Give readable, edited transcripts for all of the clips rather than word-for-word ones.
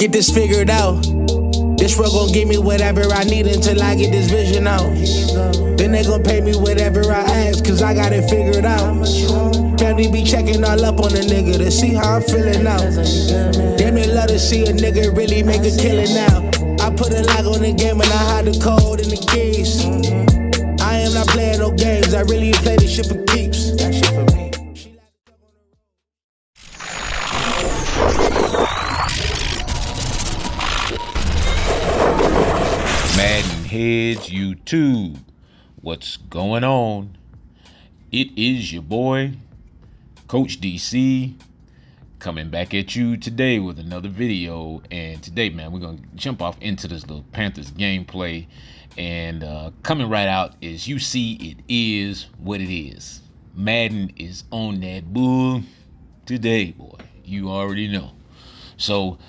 get this figured out. This world gon' give me whatever I need until I get this vision out. Then they gon' pay me whatever I ask, cause I got it figured out. Family be checking all up on a nigga to see how I'm feeling now. Damn, they love to see a nigga really make a killing now. I put a lock on the game and I hide the code and the keys. I am not playing no games, I really play this shit for keeps. That shit for me. MaddenHeadz YouTube, what's going on? It is your boy, Coach DC, coming back at you today with another video. And today, man, we're gonna jump off into this little Panthers gameplay. And coming right out, as you see, it is what it is. Madden is on that bull today, boy. You already know. So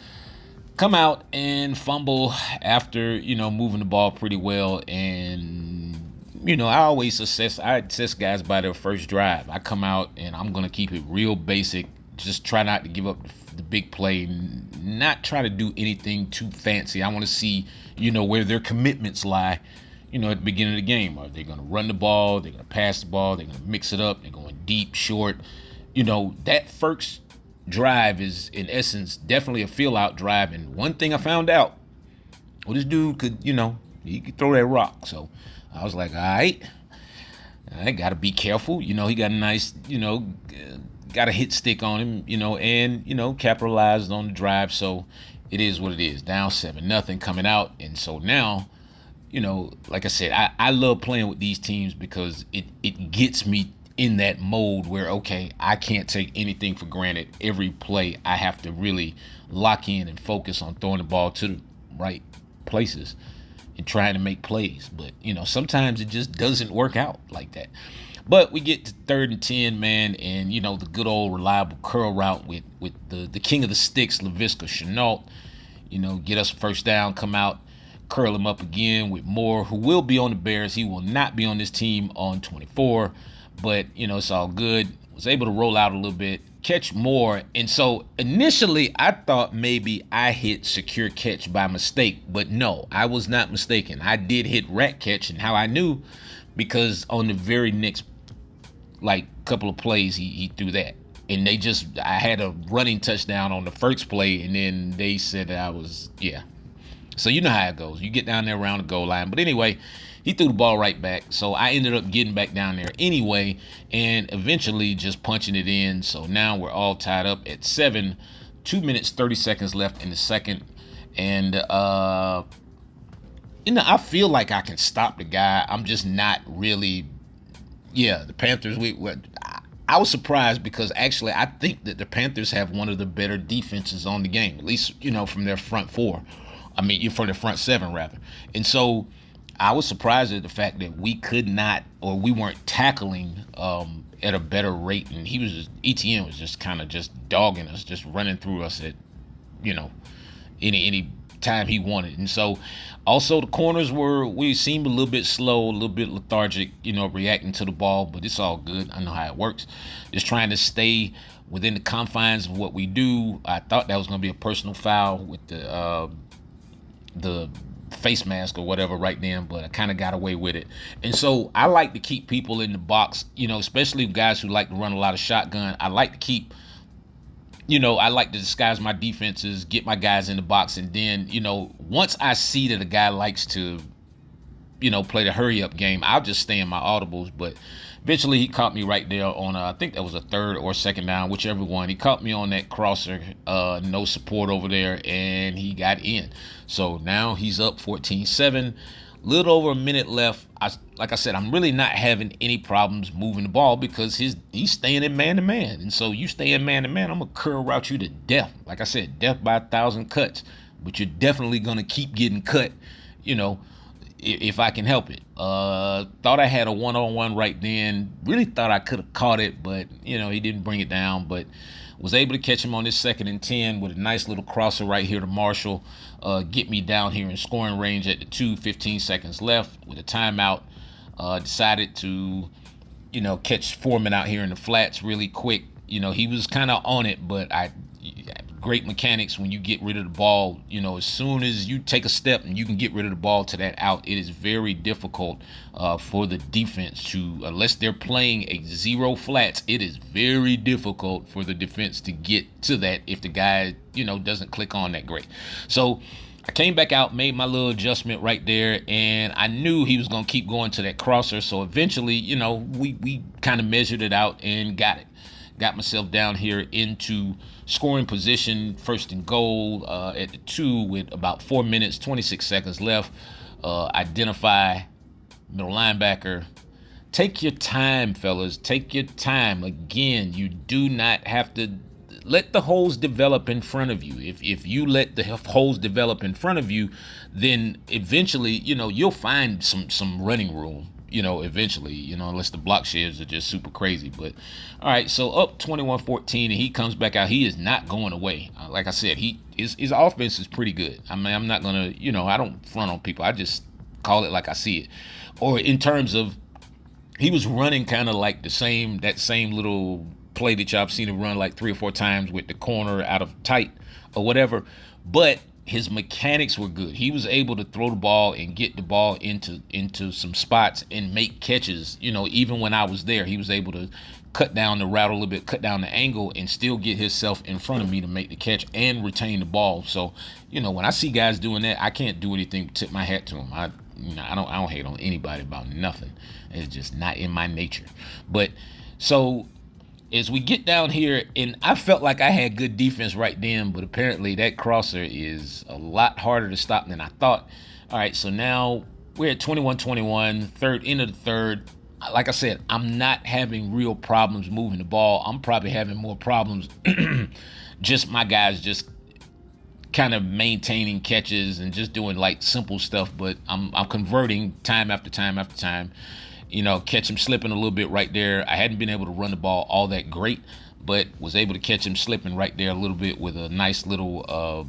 come out and fumble after, moving the ball pretty well. And, I assess guys by their first drive. I come out and I'm going to keep it real basic. Just try not to give up the big play, not try to do anything too fancy. I want to see, where their commitments lie, at the beginning of the game. Are they going to run the ball? They're going to pass the ball? They're going to mix it up? They're going deep, short? That first drive is, in essence, definitely a fill-out drive. And one thing I found out, well, this dude could, he could throw that rock. So I was like, all right, I got to be careful. He got a nice, got a hit stick on him, and, capitalized on the drive. So it is what it is. Down 7-0 coming out. And so now, like I said, I love playing with these teams because it gets me in that mode where, okay, I can't take anything for granted. Every play I have to really lock in and focus on throwing the ball to the right places and trying to make plays. But, sometimes it just doesn't work out like that. But we get to 3rd and 10, man, and, the good old reliable curl route with the king of the sticks, Laviska Shenault, get us a first down, come out, curl him up again with Moore, who will be on the Bears. He will not be on this team on 24. But, it's all good. Was able to roll out a little bit, catch Moore. And so initially I thought maybe I hit secure catch by mistake. But no, I was not mistaken. I did hit rat catch. And how I knew, because on the very next, couple of plays, he threw that. And I had a running touchdown on the first play. And then they said I was, yeah. So you know how it goes. You get down there around the goal line. But anyway, he threw the ball right back. So I ended up getting back down there anyway and eventually just punching it in. So now we're all tied up at 7, 2 minutes, 30 seconds left in the second. And, I feel like I can stop the guy. I'm just not really, the Panthers, I was surprised because actually I think that the Panthers have one of the better defenses on the game, at least, from their front four. From the front seven, rather. And so I was surprised at the fact that we could not, or we weren't tackling at a better rate. And ETN was just kind of just dogging us, just running through us at, any time he wanted. And so also the corners we seemed a little bit slow, a little bit lethargic, reacting to the ball, but it's all good. I know how it works. Just trying to stay within the confines of what we do. I thought that was going to be a personal foul with the face mask or whatever right then, but I kind of got away with it. And so I like to keep people in the box, especially guys who like to run a lot of shotgun. I like to keep, I like to disguise my defenses, get my guys in the box, and then, once I see that a guy likes to, play the hurry up game, I'll just stay in my audibles. But eventually he caught me right there on, I think that was a 3rd or 2nd down, whichever one. He caught me on that crosser, no support over there, and he got in. So now he's up 14-7, little over a minute left. Like I said, I'm really not having any problems moving the ball because he's staying in man-to-man. And so you stay in man-to-man, I'm going to curl route you to death. Like I said, death by 1,000 cuts. But you're definitely going to keep getting cut, if I can help it. Thought I had a one-on-one right then. Really thought I could have caught it, but, he didn't bring it down. But was able to catch him on this 2nd and 10 with a nice little crosser right here to Marshall. Get me down here in scoring range at the 15 seconds left with a timeout. Decided to, catch Foreman out here in the flats really quick. He was kind of on it, but I great mechanics when you get rid of the ball. You know, as soon as you take a step and you can get rid of the ball to that out, it is very difficult for the defense to, unless they're playing a zero flats, it is very difficult for the defense to get to that if the guy, you know, doesn't click on that great. So I came back out, made my little adjustment right there, and I knew he was going to keep going to that crosser. So eventually, you know, we kind of measured it out and got it. Got myself down here into scoring position, first and goal at the 2 with about 4 minutes, 26 seconds left. Identify middle linebacker. Take your time, fellas. Take your time. Again, you do not have to let the holes develop in front of you. If you let the holes develop in front of you, then eventually, you know, you'll find some running room. You know, eventually, you know, unless the block shares are just super crazy. But, all right, so up 21-14, and he comes back out. He is not going away. Like I said, his offense is pretty good. I mean, I'm not going to, you know, I don't front on people. I just call it like I see it. Or in terms of, he was running kind of like that same little play that y'all seen him run like 3 or 4 times with the corner out of tight or whatever. But his mechanics were good. He was able to throw the ball and get the ball into some spots and make catches. You know, even when I was there, he was able to cut down the route a little bit, cut down the angle, and still get himself in front of me to make the catch and retain the ball. So, you know, when I see guys doing that, I can't do anything but tip my hat to him. I don't hate on anybody about nothing. It's just not in my nature. But so as we get down here, and I felt like I had good defense right then, but apparently that crosser is a lot harder to stop than I thought. All right, so now we're at 21-21, end of the third. Like I said, I'm not having real problems moving the ball. I'm probably having more problems just my guys just kind of maintaining catches and just doing like simple stuff, but I'm converting time after time after time. You know, catch him slipping a little bit right there. I hadn't been able to run the ball all that great, but was able to catch him slipping right there a little bit with a nice little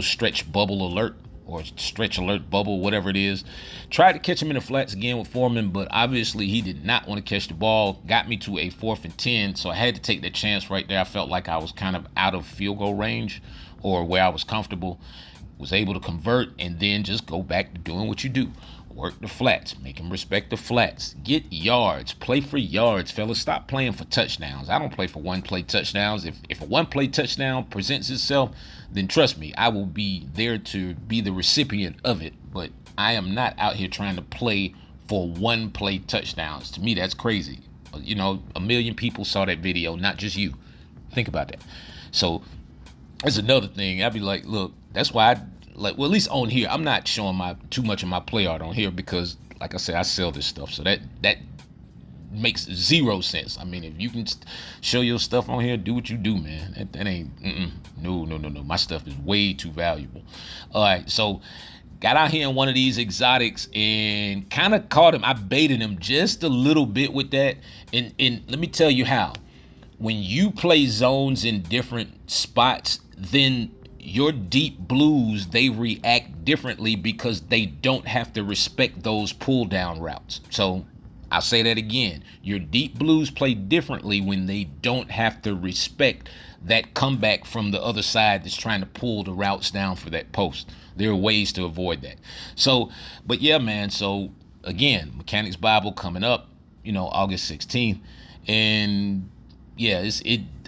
stretch bubble alert or stretch alert bubble, whatever it is. Tried to catch him in the flats again with Foreman, but obviously he did not want to catch the ball. Got me to a 4th and 10, so I had to take that chance right there. I felt like I was kind of out of field goal range or where I was comfortable. Was able to convert and then just go back to doing what you do. Work the flats, make them respect the flats, get yards, play for yards, fellas. Stop playing for touchdowns. I don't play for one-play touchdowns. If a one-play touchdown presents itself, then trust me, I will be there to be the recipient of it. But I am not out here trying to play for one-play touchdowns. To me, that's crazy. You know, 1 million people saw that video, not just you. Think about that. So that's another thing. I'd be like, look, that's why at least on here, I'm not showing too much of my play art on here because, like I said, I sell this stuff. So that makes zero sense. I mean, if you can show your stuff on here, do what you do, man. That ain't, no. My stuff is way too valuable. All right, so got out here in one of these exotics and kind of caught him. I baited him just a little bit with that. And let me tell you how. When you play zones in different spots, then your deep blues, they react differently because they don't have to respect those pull down routes. So I'll say that again. Your deep blues play differently when they don't have to respect that comeback from the other side that's trying to pull the routes down for that post. There are ways to avoid that. So, but yeah, man. So again, Mechanics Bible coming up, you know, August 16th. And yeah,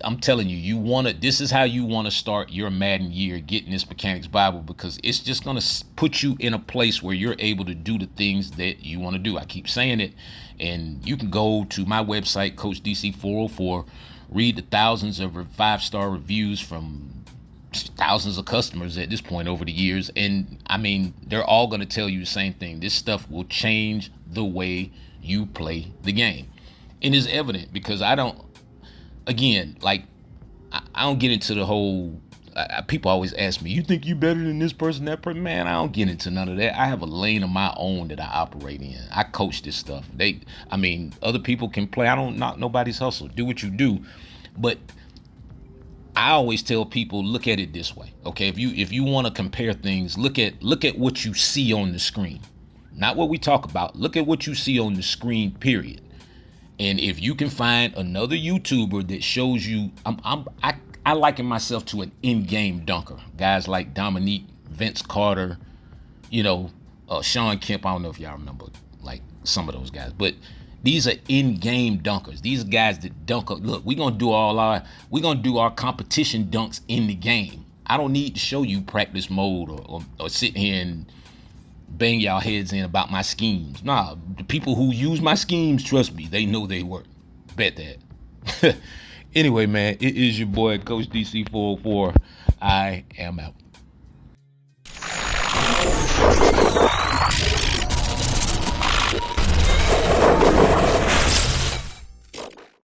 I'm telling you, this is how you want to start your Madden year, getting this Mechanics Bible, because it's just going to put you in a place where you're able to do the things that you want to do. I keep saying it, and you can go to my website, Coach DC 404, read the thousands of 5-star reviews from thousands of customers at this point over the years, and I mean, they're all going to tell you the same thing. This stuff will change the way you play the game. And it's evident because I don't get into the whole, people always ask me, you think you better than this person, that person? Man, I don't get into none of that. I have a lane of my own that I operate in. I coach this stuff. Other people can play. I don't knock nobody's hustle. Do what you do. But I always tell people, look at it this way. Okay, if you want to compare things, look at what you see on the screen. Not what we talk about. Look at what you see on the screen, period. And if you can find another YouTuber that shows you, I liken myself to an in-game dunker. Guys like Dominique, Vince Carter, Sean Kemp. I don't know if y'all remember like some of those guys, but these are in-game dunkers. These are guys that dunk. Look, we're gonna do our competition dunks in the game. I don't need to show you practice mode or sit here and bang y'all heads in about my schemes. Nah, the people who use my schemes, trust me, they know they work. Bet that. Anyway, man, it is your boy, Coach DC404. I am out.